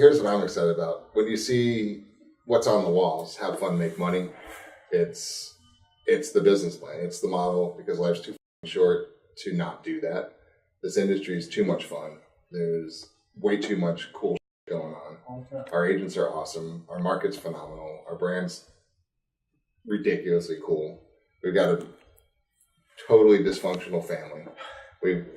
here's what I'm excited about. When you see what's on the walls, have fun, make money, it's the business plan. It's the model, because life's too short to not do that. This industry is too much fun. There's way too much cool going on. Our agents are awesome. Our market's phenomenal. Our brand's ridiculously cool. We've got a totally dysfunctional family.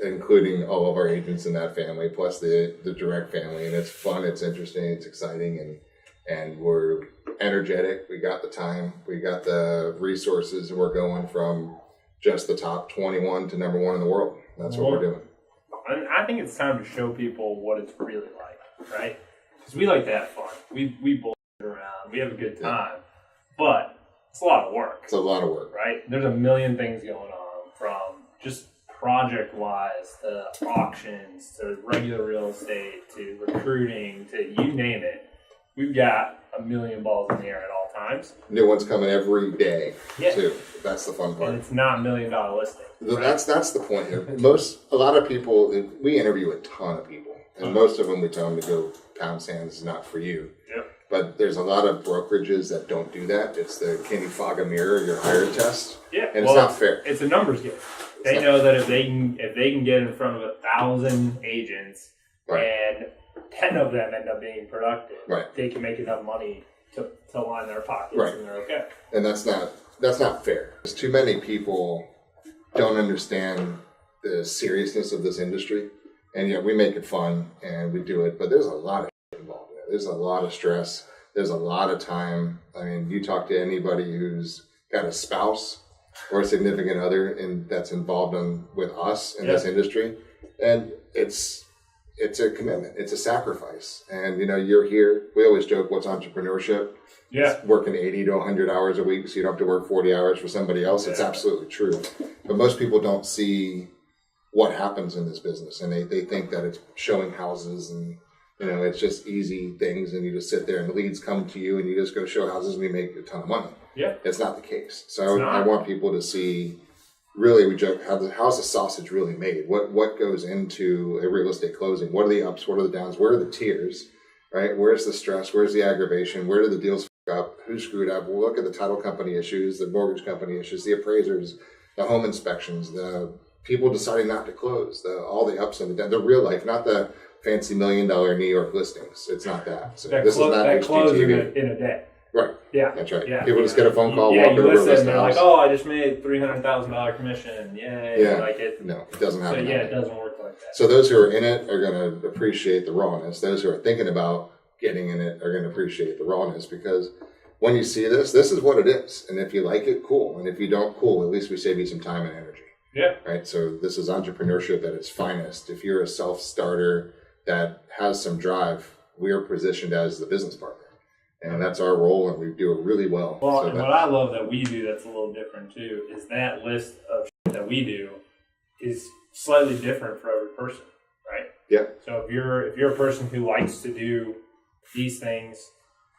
Including all of our agents in that family, plus the direct family, and it's fun, it's interesting, it's exciting, and we're energetic. We got the time, we got the resources, and we're going from just the top 21 to number 1 in the world. That's what we're doing. And I think it's time to show people what it's really like, right? Because we like to have fun. We bullshit around, we have a good time, but it's a lot of work. It's a lot of work, right? There's a million things going on, from just project-wise to auctions to regular real estate to recruiting to you name it. We've got a million balls in the air at all times. New ones coming every day, too. That's the fun part. And it's not $1 million listing. Right? That's the point here. A lot of people, we interview a ton of people, and most of them we tell them to go pound sand. This is not for you. Yep. But there's a lot of brokerages that don't do that. It's the can you fog a mirror, your hire test. Yeah. And it's not fair. It's a numbers game. They know that if they can get in front of 1,000 agents, right, and 10 of them end up being productive, right, they can make enough money to line their pockets, right, and they're okay. And that's not fair. Because too many people don't understand the seriousness of this industry. And we make it fun and we do it, but there's a lot of shit involved in it. There's a lot of stress. There's a lot of time. I mean, you talk to anybody who's got a spouse or a significant other and that's involved with us in this industry, and it's a commitment, it's a sacrifice. And you're here, we always joke, what's entrepreneurship? It's working 80 to 100 hours a week so you don't have to work 40 hours for somebody else. It's absolutely true, but most people don't see what happens in this business, and they think that it's showing houses and it's just easy things, and you just sit there and the leads come to you and you just go show houses and you make a ton of money. Yeah, it's not the case. So I want people to see, really, we joke, how's the sausage really made? What goes into a real estate closing? What are the ups? What are the downs? Where are the tiers? Right? Where's the stress? Where's the aggravation? Where do the deals fuck up? Who screwed up? We'll look at the title company issues, the mortgage company issues, the appraisers, the home inspections, the people deciding not to close, all the ups and the downs, the real life, not the fancy $1 million New York listings. It's not that. So this is not HGTV. In a day. Right. Yeah. That's right. Yeah. People just get a phone call, walk over, listen, list and they're like, oh, I just made $300,000 commission. Yay. Yeah. Like it. No, it doesn't happen. So it doesn't work like that. So those who are in it are going to appreciate the rawness. Those who are thinking about getting in it are going to appreciate the rawness, because when you see this is what it is. And if you like it, cool. And if you don't, cool. At least we save you some time and energy. Yeah. Right. So this is entrepreneurship at its finest. If you're a self-starter that has some drive, we are positioned as the business partner. And that's our role, and we do it really well. Well, and what I love that we do that's a little different too is that list of shit that we do is slightly different for every person, right? Yeah. So if you're a person who likes to do these things,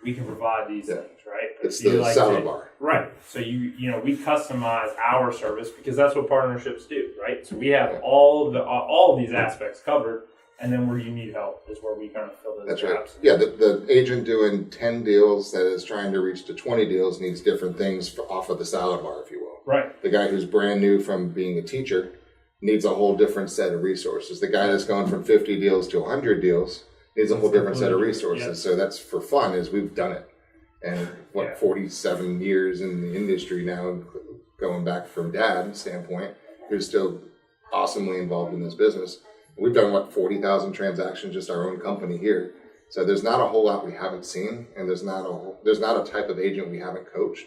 we can provide these things, right? But it's the salad bar. Right. So we customize our service because that's what partnerships do, right? So we have all of these aspects covered. And then where you need help is where we kind of fill those gaps. Right. Yeah, the agent doing 10 deals that is trying to reach to 20 deals needs different things off of the salad bar, if you will. Right. The guy who's brand new from being a teacher needs a whole different set of resources. The guy that's going from 50 deals to 100 deals needs a whole different set of resources. Yep. So that's for fun, is we've done it. And 47 years in the industry now, going back from Dad's standpoint, who's still awesomely involved in this business. We've done 40,000 transactions, just our own company here. So there's not a whole lot we haven't seen, and there's not a type of agent we haven't coached.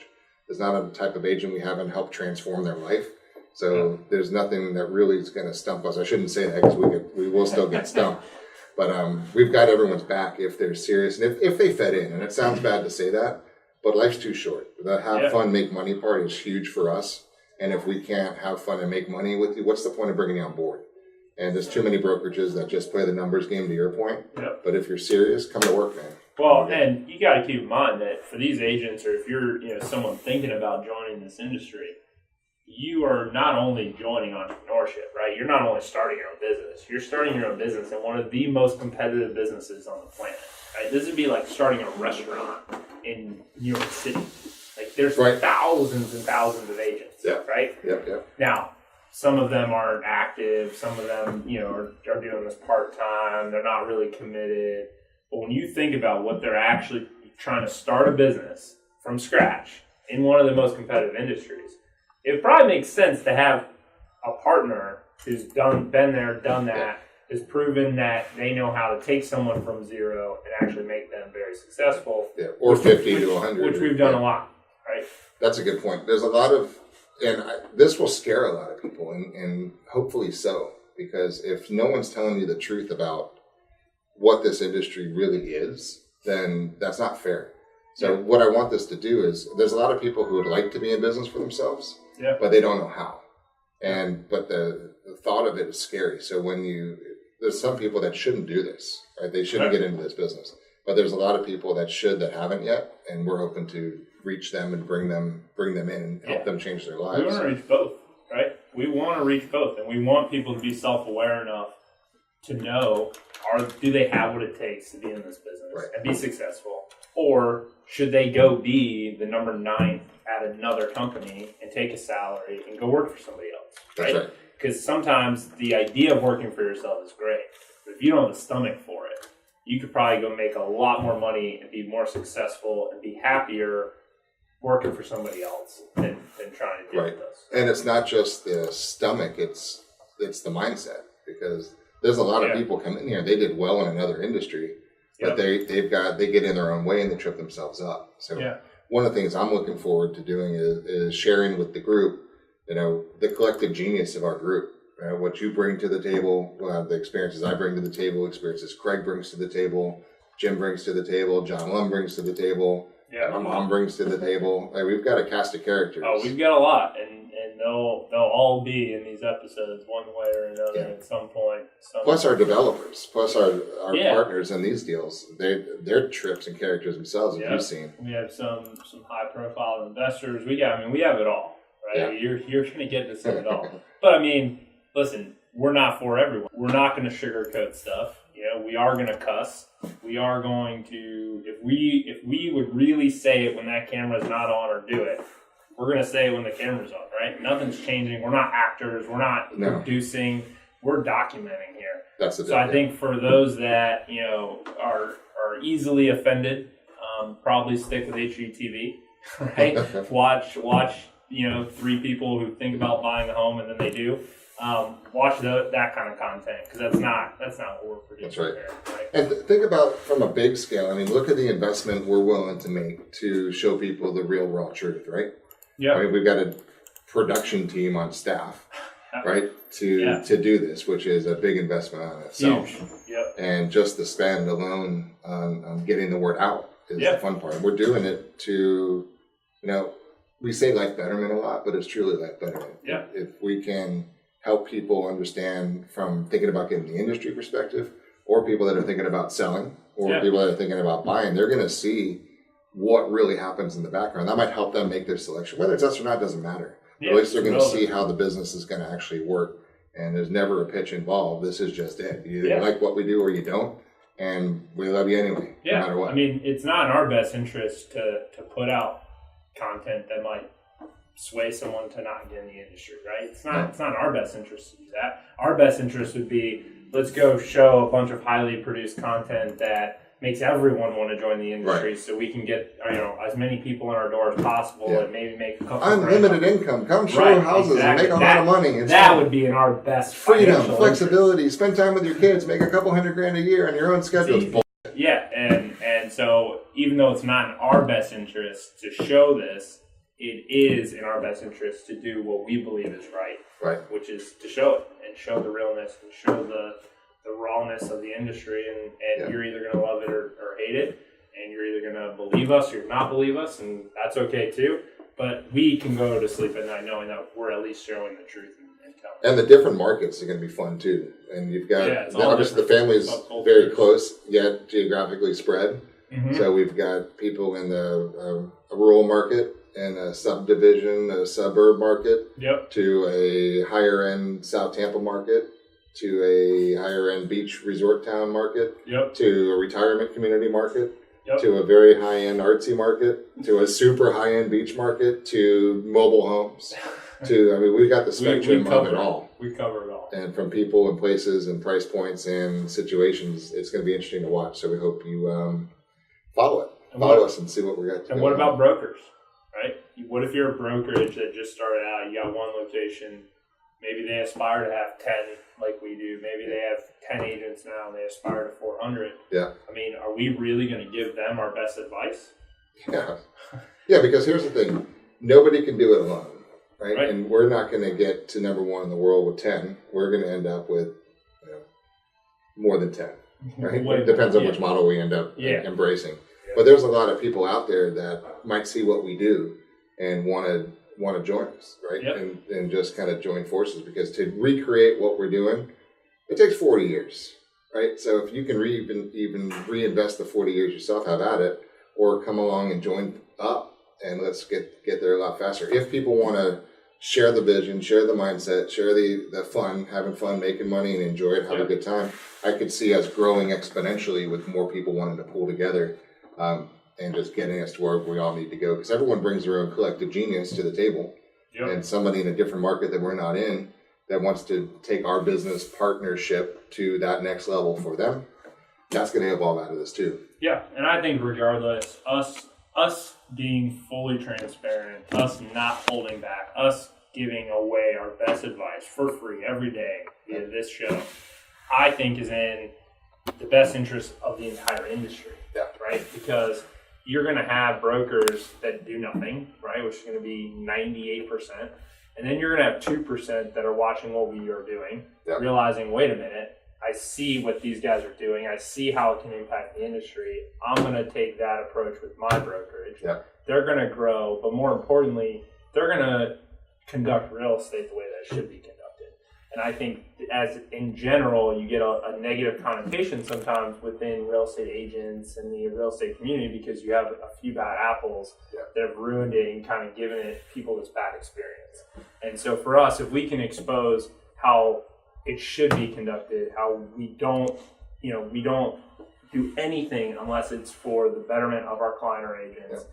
There's not a type of agent we haven't helped transform their life. So there's nothing that really is going to stump us. I shouldn't say that because we will still get stumped. But we've got everyone's back if they're serious and if they fed in. And it sounds bad to say that, but life's too short. The have fun, make money part is huge for us. And if we can't have fun and make money with you, what's the point of bringing you on board? And there's too many brokerages that just play the numbers game, to your point. Yep. But if you're serious, come to work, man. Well, and you got to keep in mind that for these agents, or if you're someone thinking about joining this industry, you are not only joining entrepreneurship, right? You're not only starting your own business. You're starting your own business in one of the most competitive businesses on the planet. right? This would be like starting a restaurant in New York City. Like there's Right. thousands and thousands of agents, right? Yep. Now, some of them aren't active. Some of them, are doing this part-time. They're not really committed. But when you think about what they're actually trying to start a business from scratch in one of the most competitive industries, it probably makes sense to have a partner who's been there, done that, has proven that they know how to take someone from zero and actually make them very successful. Yeah, or 50 to 100. Which we've done a lot, right? That's a good point. There's a lot of, this will scare a lot of people, and hopefully so, because if no one's telling you the truth about what this industry really is, then that's not fair. So what I want this to do is, there's a lot of people who would like to be in business for themselves, but they don't know how. But the thought of it is scary. So there's some people that shouldn't do this, right? They shouldn't get into this business. But there's a lot of people that haven't yet, and we're hoping to reach them and bring them in and help them change their lives. We want to reach both, right? We want to reach both, and we want people to be self-aware enough to know, do they have what it takes to be in this business and be successful? Or should they go be the number 9 at another company and take a salary and go work for somebody else, right? That's right. Because sometimes the idea of working for yourself is great, but if you don't have the stomach for it, you could probably go make a lot more money and be more successful and be happier working for somebody else than trying to do this. And it's not just the stomach, it's the mindset, because there's a lot of people come in here, they did well in another industry, but they get in their own way and they trip themselves up. So one of the things I'm looking forward to doing is sharing with the group, the collective genius of our group. What you bring to the table, the experiences I bring to the table, experiences Craig brings to the table, Jim brings to the table, John Lum brings to the table, my mom brings to the table. We've got a cast of characters. Oh, we've got a lot, and they'll all be in these episodes one way or another at some point. Plus our developers, plus our partners in these deals, they're trips and characters themselves. As you've seen, we have some high profile investors. We have it all, right? Yeah. You're going to get to see it all. But listen, we're not for everyone. We're not going to sugarcoat stuff. We are going to cuss. We are going to, if we would really say it when that camera's not on or do it, we're going to say it when the camera's on, right? Nothing's changing. We're not actors. We're not producing. We're documenting here. That's I think for those that, are easily offended, probably stick with HGTV, right? Watch, 3 people who think about buying a home and then they do. Watch that kind of content, because that's not what we're producing. That's right. Here, right? And think about from a big scale. Look at the investment we're willing to make to show people the real raw truth, right? Yeah. We've got a production team on staff, right, to do this, which is a big investment on itself. Huge. Yep. And just the spend alone on getting the word out is the fun part. We're doing it to, we say life betterment a lot, but it's truly life betterment. Yeah. If we can help people understand from thinking about getting the industry perspective, or people that are thinking about selling, or people that are thinking about buying, they're going to see what really happens in the background. That might help them make their selection. Whether it's us or not doesn't matter. At least they're going to see how the business is going to actually work. And there's never a pitch involved. This is just it. You either like what we do or you don't. And we love you anyway, no matter what. It's not in our best interest to put out content that might sway someone to not get in the industry, right? It's not in our best interest to do that. Our best interest would be, let's go show a bunch of highly produced content that makes everyone want to join the industry, so we can get as many people in our door as possible and maybe make a couple unlimited income. Come show houses and make a lot of money. That would be in our best freedom, flexibility, interest. Spend time with your kids, make a couple $100,000 a year on your own schedule. Yeah, and so even though it's not in our best interest to show this, it is in our best interest to do what we believe is right, which is to show it and show the realness and show the rawness of the industry, and you're either going to love it or hate it, and you're either going to believe us or not believe us, and that's okay too. But we can go to sleep at night knowing that we're at least showing the truth and telling. And the different markets are going to be fun too. And you've got obviously the family's very close yet geographically spread. Mm-hmm. So we've got people in the a rural market and a subdivision, a suburb market, to a higher end South Tampa market. to a higher end beach resort town market, to a retirement community market, to a very high end artsy market, to a super high end beach market, to mobile homes. We got the spectrum of it all. We cover it all. And from people and places and price points and situations, it's going to be interesting to watch. So we hope you follow it. Follow us and see what we got to do. And what about brokers, right? What if you're a brokerage that just started out, you got one location, maybe they aspire to have 10 like we do. Maybe they have 10 agents now and they aspire to 400. Yeah. I mean, are we really going to give them our best advice? Yeah. Yeah, because here's the thing. Nobody can do it alone. Right? And we're not going to get to number one in the world with 10. We're going to end up with more than 10. Right? It depends on which model we end up embracing. Yeah. But there's a lot of people out there that might see what we do and want to join us, right? Yep. And just kind of join forces, because to recreate what we're doing, it takes 40 years, right? So if you can even reinvest the 40 years yourself, have at it, or come along and join up, and let's get there a lot faster. If people want to share the vision, share the mindset, share the fun, having fun, making money, and enjoy it, have a good time, I could see us growing exponentially with more people wanting to pull together and just getting us to where we all need to go. Because everyone brings their own collective genius to the table. Yep. And somebody in a different market that we're not in that wants to take our business partnership to that next level for them, that's going to evolve out of this too. Yeah, and I think regardless, us being fully transparent, us not holding back, us giving away our best advice for free every day via this show, I think is in the best interest of the entire industry, right? Because you're going to have brokers that do nothing, right, which is going to be 98%. And then you're going to have 2% that are watching what we are doing, realizing, wait a minute, I see what these guys are doing. I see how it can impact the industry. I'm going to take that approach with my brokerage. Yeah. They're going to grow, but more importantly, they're going to conduct real estate the way that it should be conducted. And I think as in general, you get a negative connotation sometimes within real estate agents and the real estate community because you have a few bad apples that have ruined it and kind of given it people this bad experience. And so for us, if we can expose how it should be conducted, how we don't do anything unless it's for the betterment of our client or agents.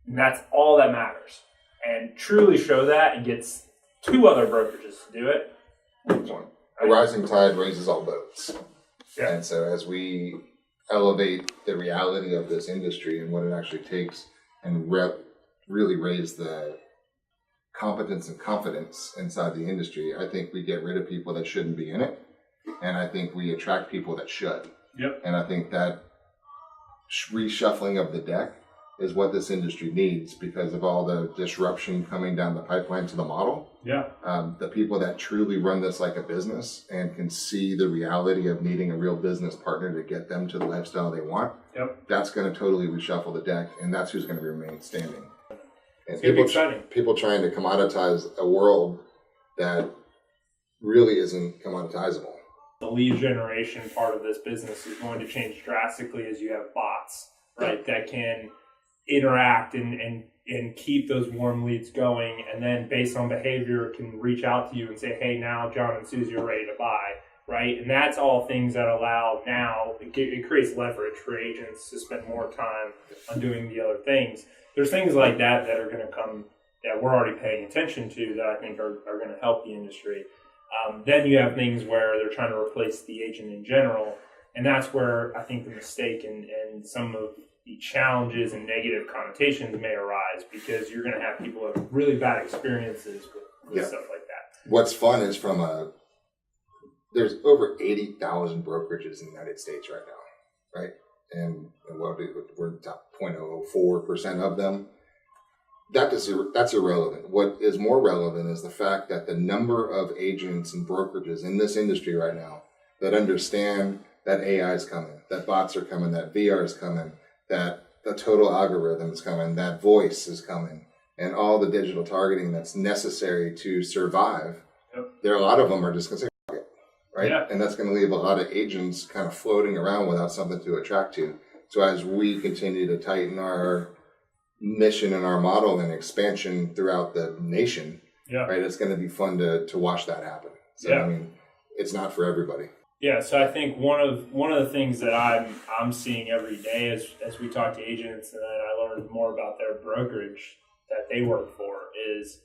And that's all that matters. And truly show that and gets 2 other brokerages to do it. A rising tide raises all boats. Yeah. And so as we elevate the reality of this industry and what it actually takes and really raise the competence and confidence inside the industry, I think we get rid of people that shouldn't be in it. And I think we attract people that should. Yep. And I think that reshuffling of the deck is what this industry needs because of all the disruption coming down the pipeline to the model. Yeah. The people that truly run this like a business and can see the reality of needing a real business partner to get them to the lifestyle they want. Yep. That's going to totally reshuffle the deck, and that's who's going to remain standing. And people trying to commoditize a world that really isn't commoditizable. The lead generation part of this business is going to change drastically as you have bots, right, that can interact and keep those warm leads going, and then based on behavior can reach out to you and say, hey, now John and Susie are ready to buy, right? And that's all things that allow now, it creates leverage for agents to spend more time on doing the other things. There's things like that are going to come that we're already paying attention to that I think are going to help the industry. Then you have things where they're trying to replace the agent in general, and that's where I think the mistake and some of the challenges and negative connotations may arise because you're going to have people who have really bad experiences with stuff like that. What's fun is there's over 80,000 brokerages in the United States right now, right? And we're the top 0.04% of them. That's irrelevant. What is more relevant is the fact that the number of agents and brokerages in this industry right now that understand that AI is coming, that bots are coming, that VR is coming, that the total algorithm is coming, that voice is coming, and all the digital targeting that's necessary to survive. Yep. There are a lot of them are just going to say, fuck it, right? Yeah. And that's going to leave a lot of agents kind of floating around without something to attract to. So as we continue to tighten our mission and our model and expansion throughout the nation, right, it's going to be fun to watch that happen. So, I mean, it's not for everybody. Yeah, so I think one of the things that I'm seeing every day as we talk to agents, and then I learn more about their brokerage that they work for, is,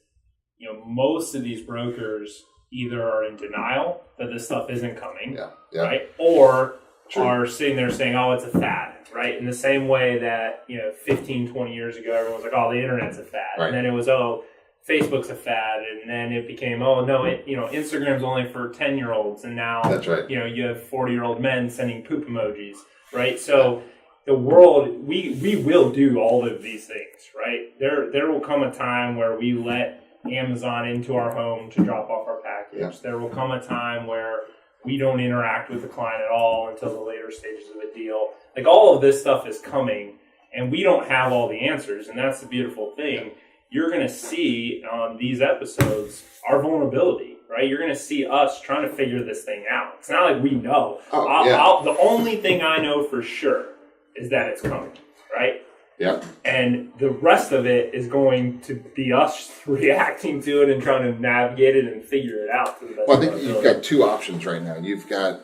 you know, most of these brokers either are in denial that this stuff isn't coming, right, or are sitting there saying, oh, it's a fad, right? In the same way that, you know, 15, 20 years ago, everyone was like, oh, the internet's a fad, and then it was, oh, Facebook's a fad, and then it became, oh no, Instagram's only for 10-year-olds, and now you know, you have 40-year-old men sending poop emojis, right? So the world, we will do all of these things, right? There will come a time where we let Amazon into our home to drop off our package. There will come a time where we don't interact with the client at all until the later stages of a deal. Like, all of this stuff is coming, and we don't have all the answers, and that's the beautiful thing. You're going to see on these episodes our vulnerability, right? You're going to see us trying to figure this thing out. It's not like we know. The only thing I know for sure is that it's coming, right? Yeah. And the rest of it is going to be us reacting to it and trying to navigate it and figure it out. To the best I think you've got two options right now. You've got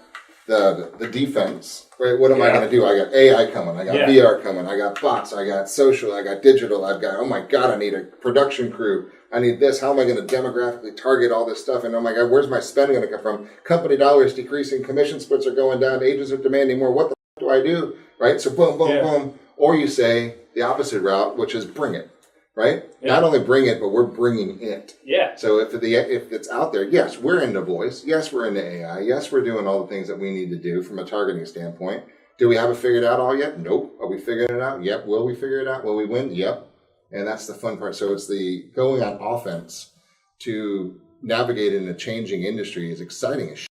the defense, right? What am I going to do? I got AI coming. I got VR coming. I got bots. I got social. I got digital. I've got, oh my God, I need a production crew. I need this. How am I going to demographically target all this stuff? And oh my God, where's my spending going to come from? Company dollars decreasing. Commission splits are going down. Agents are demanding more. What the f- do I do? Right? So boom, boom, boom. Or you say the opposite route, which is bring it. Right? Not only bring it, but we're bringing it. Yeah. So if it's out there, yes, we're into voice. Yes, we're into AI. Yes, we're doing all the things that we need to do from a targeting standpoint. Do we have it figured out all yet? Nope. Are we figuring it out? Yep. Will we figure it out? Will we win? Yep. And that's the fun part. So it's the going on offense to navigate in a changing industry is exciting as shit.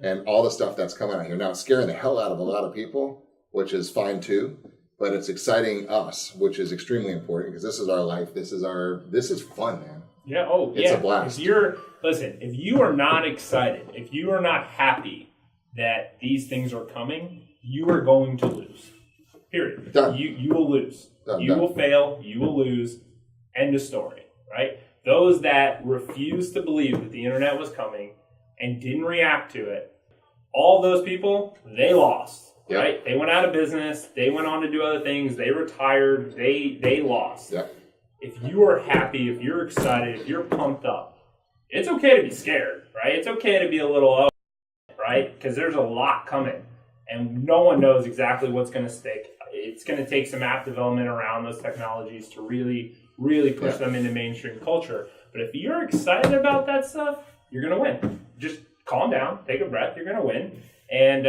And all the stuff that's coming out here. Now, it's scaring the hell out of a lot of people, which is fine too. But it's exciting us, which is extremely important because this is our life. This is fun, man. Yeah. It's a blast. If you are not excited, if you are not happy that these things are coming, you are going to lose. Period. Done. You will lose. Done. Will fail. You will lose. End of story. Right? Those that refused to believe that the internet was coming and didn't react to it, all those people, they lost. Yep. Right? They went out of business. They went on to do other things. They retired. They lost. Yep. If you are happy, if you're excited, if you're pumped up, it's okay to be scared, right? It's okay to be a little, right? Because there's a lot coming, and no one knows exactly what's going to stick. It's going to take some app development around those technologies to really, really push them into mainstream culture. But if you're excited about that stuff, you're going to win. Just calm down, take a breath. You're going to win, and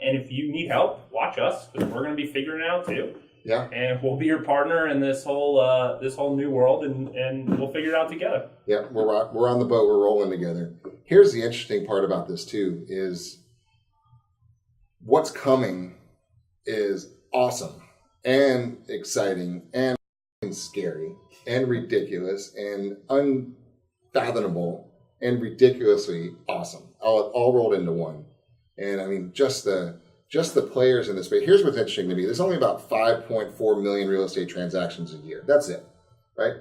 if you need help, watch us, because we're going to be figuring it out too. Yeah. And we'll be your partner in this whole new world, and we'll figure it out together. Yeah, we're on the boat. We're rolling together. Here's the interesting part about this too: is what's coming is awesome and exciting and scary and ridiculous and unfathomable and ridiculously awesome, all rolled into one. And I mean, just the players in this space. Here's what's interesting to me. There's only about 5.4 million real estate transactions a year. That's it, right?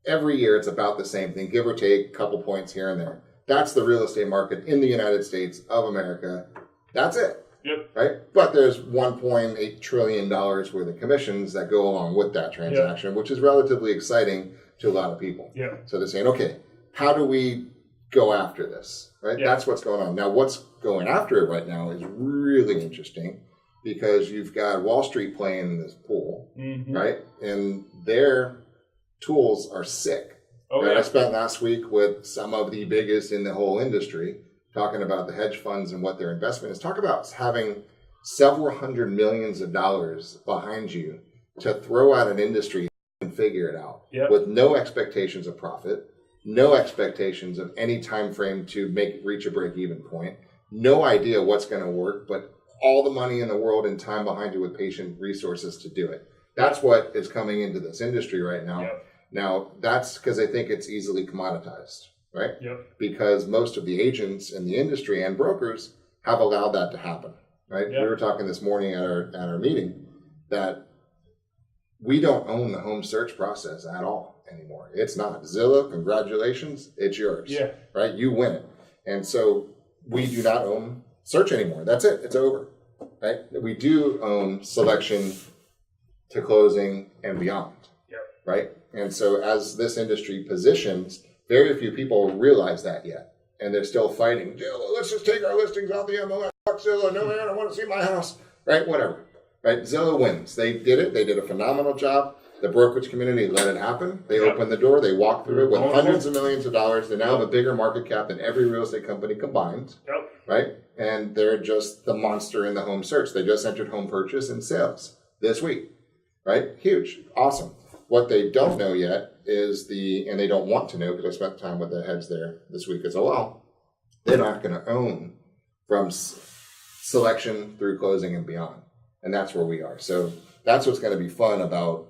Every year it's about the same thing, give or take a couple points here and there. That's the real estate market in the United States of America. That's it. Yep. Right? But there's $1.8 trillion worth of commissions that go along with that transaction, which is relatively exciting to a lot of people. Yep. So they're saying, okay, how do we go after this? Right? Yep. That's what's going on. Now, what's going after it right now is really interesting because you've got Wall Street playing in this pool, right? And their tools are sick. Oh, right? yeah. I spent last week with some of the biggest in the whole industry talking about the hedge funds and what their investment is. Talk about having several hundred millions of dollars behind you to throw at an industry and figure it out with no expectations of profit, no expectations of any time frame to reach a break-even point, no idea what's going to work, but all the money in the world and time behind you with patient resources to do it. That's what is coming into this industry right now. Yep. Now, that's because I think it's easily commoditized, right? Yep. Because most of the agents in the industry and brokers have allowed that to happen, right? Yep. We were talking this morning at our meeting that we don't own the home search process at all anymore. It's not. Zillow, congratulations, it's yours, right? You win it. And so we do not own search anymore. That's it. It's over. Right? We do own selection to closing and beyond. Yep. Right? And so as this industry positions, very few people realize that yet. And they're still fighting. Let's just take our listings out the MLS. Fuck Zillow. No, man, I want to see my house. Right? Whatever. Right? Zillow wins. They did it. They did a phenomenal job. The brokerage community let it happen. They opened the door. They walked through it with hundreds of millions of dollars. They now have a bigger market cap than every real estate company combined. Yep. Right? And they're just the monster in the home search. They just entered home purchase and sales this week. Right? Huge. Awesome. What they don't know yet is and they don't want to know because I spent time with the heads there this week as well, they're not going to own from selection through closing and beyond. And that's where we are. So that's what's going to be fun about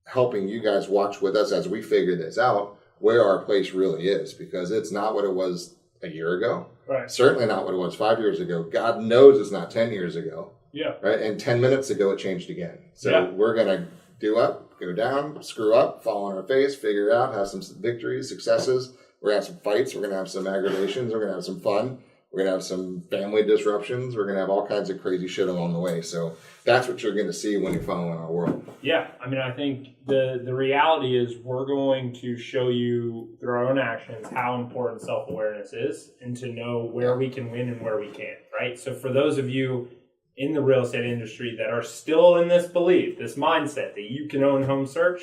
helping you guys watch with us as we figure this out, where our place really is, because it's not what it was a year ago. Right. Certainly not what it was 5 years ago. God knows it's not 10 years ago. Yeah. Right. And 10 minutes ago, it changed again. So we're going to do up, go down, screw up, fall on our face, figure it out, have some victories, successes. We're going to have some fights. We're going to have some aggravations. We're going to have some fun. We're going to have some family disruptions. We're going to have all kinds of crazy shit along the way. So that's what you're going to see when you're following our world. Yeah. I mean, I think the reality is we're going to show you through our own actions how important self-awareness is and to know where we can win and where we can't, right? So for those of you in the real estate industry that are still in this belief, this mindset that you can own home search,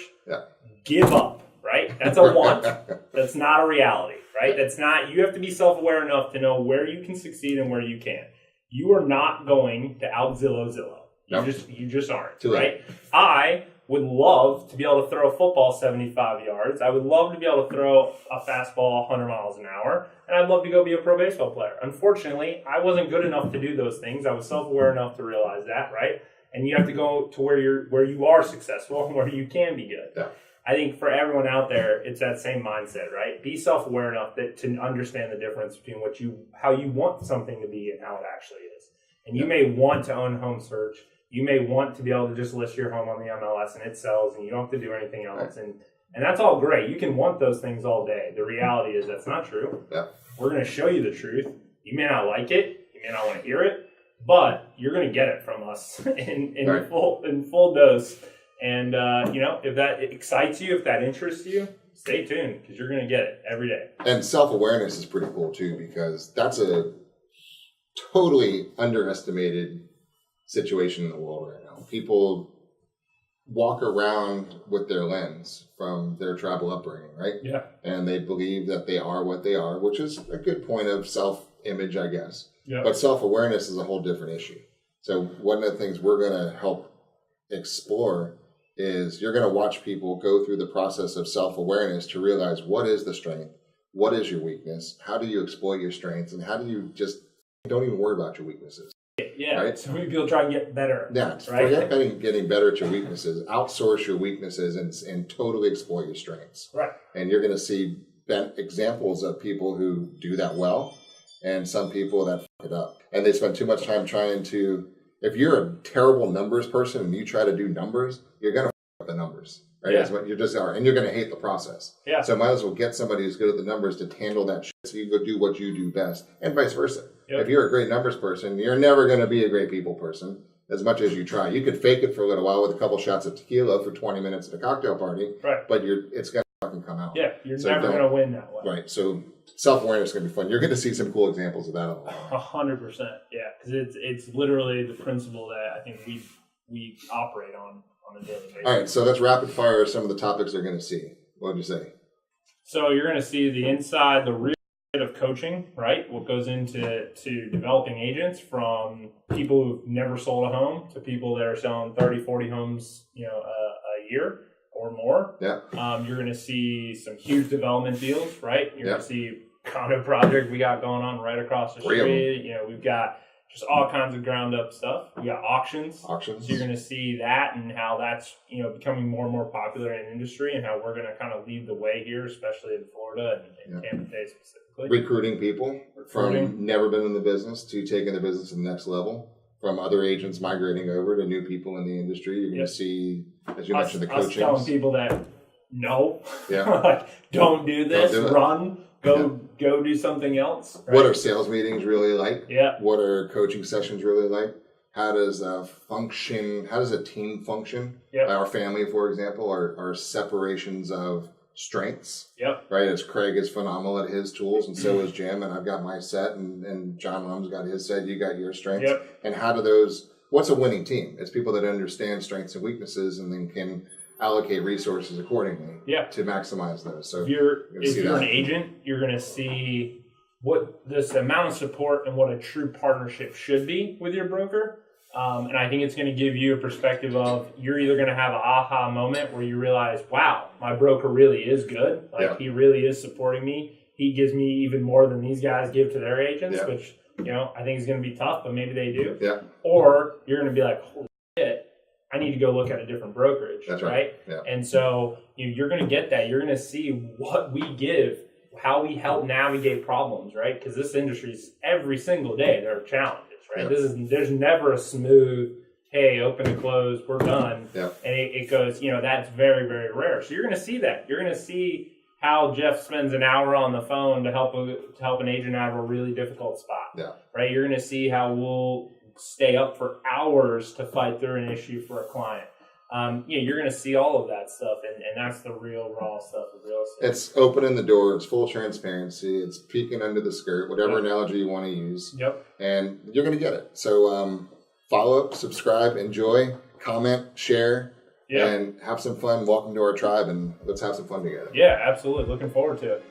give up, right? That's a want. That's not a reality, right? That's not, you have to be self-aware enough to know where you can succeed and where you can't. You are not going to out Zillow. You just aren't, right? I would love to be able to throw a football 75 yards. I would love to be able to throw a fastball 100 miles an hour. And I'd love to go be a pro baseball player. Unfortunately, I wasn't good enough to do those things. I was self-aware enough to realize that, right? And you have to go to where you are successful and where you can be good. Yeah. I think for everyone out there, it's that same mindset, right? Be self-aware enough to understand the difference between how you want something to be and how it actually is. And you may want to own home search. You may want to be able to just list your home on the MLS and it sells and you don't have to do anything else. And that's all great. You can want those things all day. The reality is that's not true. Yeah. We're going to show you the truth. You may not like it. You may not want to hear it. But you're going to get it from us in full dose. And, if that excites you, if that interests you, stay tuned because you're going to get it every day. And self-awareness is pretty cool too, because that's a totally underestimated situation in the world right now. People walk around with their lens from their tribal upbringing, right? Yeah. And they believe that they are what they are, which is a good point of self-image, I guess. Yeah. But self-awareness is a whole different issue. So one of the things we're going to help explore is you're going to watch people go through the process of self-awareness to realize what is the strength, what is your weakness, how do you exploit your strengths, and how do you just don't even worry about your weaknesses. Yeah, right? So many people try and get better. Yeah, right? Forget getting better at your weaknesses. Outsource your weaknesses and totally exploit your strengths. Right. And you're going to see examples of people who do that well and some people that fuck it up. And they spend too much time trying to, if you're a terrible numbers person and you try to do numbers, you're going to fuck up the numbers. Right? Yeah. That's what you just are. And you're going to hate the process. Yeah. So might as well get somebody who's good at the numbers to handle that shit so you go do what you do best and vice versa. Yep. If you're a great numbers person, you're never going to be a great people person as much as you try. You could fake it for a little while with a couple shots of tequila for 20 minutes at a cocktail party, right? But it's going to fucking come out. Yeah, you're never going to win that way. Right. So self-awareness is going to be fun. You're going to see some cool examples of that. 100%. Yeah, because it's literally the principle that I think we operate on a daily basis. All right, so let's rapid fire some of the topics they're going to see. What would you say? So you're going to see the real of coaching, right? What goes into developing agents, from people who've never sold a home to people that are selling 30, 40 homes, a year or more. Yeah. You're going to see some huge development deals, right? You're going to see condo project we got going on right across the street. We've got just all kinds of ground up stuff. We got auctions. So you're going to see that and how that's, becoming more and more popular in the industry and how we're going to kind of lead the way here, especially in Florida and Tampa Bay specifically. Recruiting people from never been in the business to taking the business to the next level, from other agents migrating over to new people in the industry. You're going to see, as you mentioned, the coaching. Us telling people that no, like, don't do this, run, go go do something else. Right? What are sales meetings really like? Yeah. What are coaching sessions really like? How does a team function? Yep. Our family, for example, are separations of strengths. Yep. Right? As Craig is phenomenal at his tools, and so is Jim, and I've got my set, and John Lum's got his set, you got your strengths. Yep. And what's a winning team? It's people that understand strengths and weaknesses and then can allocate resources accordingly to maximize those. So if you're an agent, you're going to see what this amount of support and what a true partnership should be with your broker. And I think it's going to give you a perspective of you're either going to have an aha moment where you realize, wow, my broker really is good. He really is supporting me. He gives me even more than these guys give to their agents, which, I think is going to be tough, but maybe they do. Yeah. Or you're going to be like, holy shit, I need to go look at a different brokerage. That's right? Yeah. And so you're going to get that. You're going to see what we give, how we help navigate problems, right? Because this industry is every single day there are challenges. Right? Yeah. There's never a smooth, hey, open and close, we're done. Yeah. And it goes, that's very, very rare. So you're going to see that. You're going to see how Jeff spends an hour on the phone to help an agent out of a really difficult spot. Yeah. Right? You're going to see how we'll stay up for hours to fight through an issue for a client. You're going to see all of that stuff, and that's the real raw stuff of real estate. It's opening the door. It's full transparency. It's peeking under the skirt, whatever analogy you want to use. Yep. And you're going to get it. So follow, subscribe, enjoy, comment, share, and have some fun. Welcome to our tribe, and let's have some fun together. Yeah, absolutely. Looking forward to it.